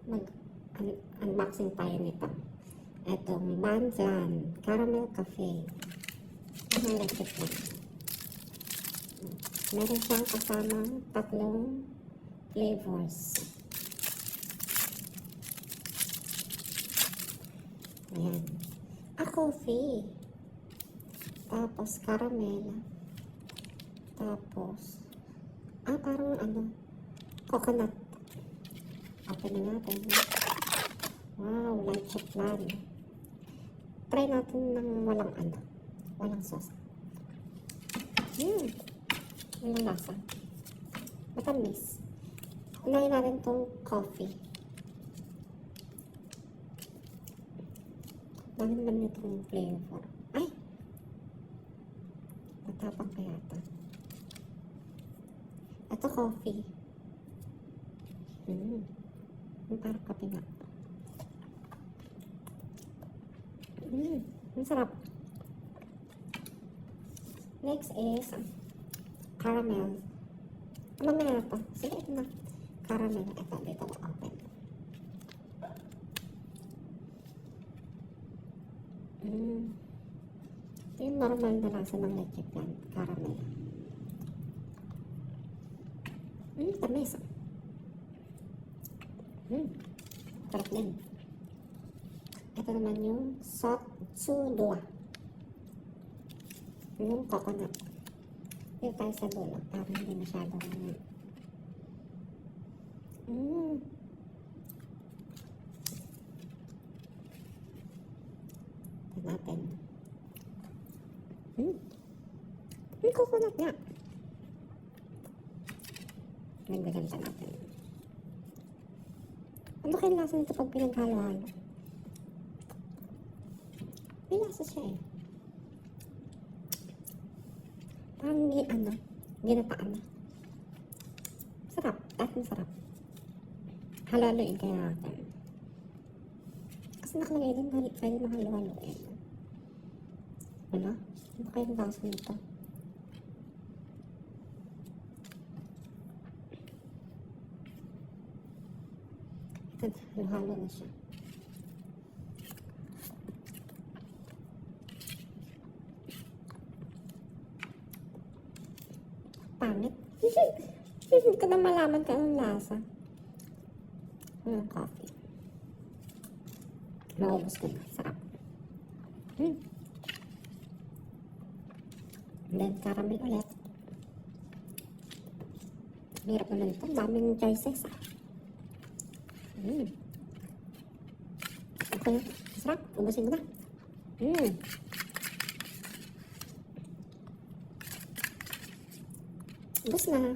mag-unboxing tayo nito. Itong Banzan Caramel Cafe. Electric lang. Meron siyang kasamang tatlong flavors. Ayan. Coffee. Tapos caramel. Tapos parang coconut. Open na natin. Wow, light chocolate. Try natin ng walang sauce. Walang lasa. Matamis. Unahin natin itong coffee. Dami naman itong flavor. Ay! Matapang kaya ito. Ito coffee. Parang kape nga. Ang sarap. Next is caramel. Mamaya na ito. Sige, ito na. Caramel. Ito, dito na open. Yung normal na lasa ng leche plan. Caramel. Tamis. Sarap din. Ito naman yung Sotsudoa. Yung coconut. Yung tayo sa dulo. Parang hindi masyadong ito natin. Yung coconut nga. Nagdagan pa natin. Ano kaya lasa nito pag pinaghalo-halo? May lasa siya eh. Parang ginapaan na. Sarap. At masarap. Halo-haloin kaya natin. Kasi nakalagay din pwede mahalo-haloin. Wala? Ano kaya yung lasa nito? Ito, halo-halo na siya. Pangit. Hindi ko na malaman ka ang lasa. Coffee. Maubos ko na. Sarap. Then, caramel ulit. Hirap naman ito. Daming choices. Okay. Sarap. Ubusin ko na. Ubus na.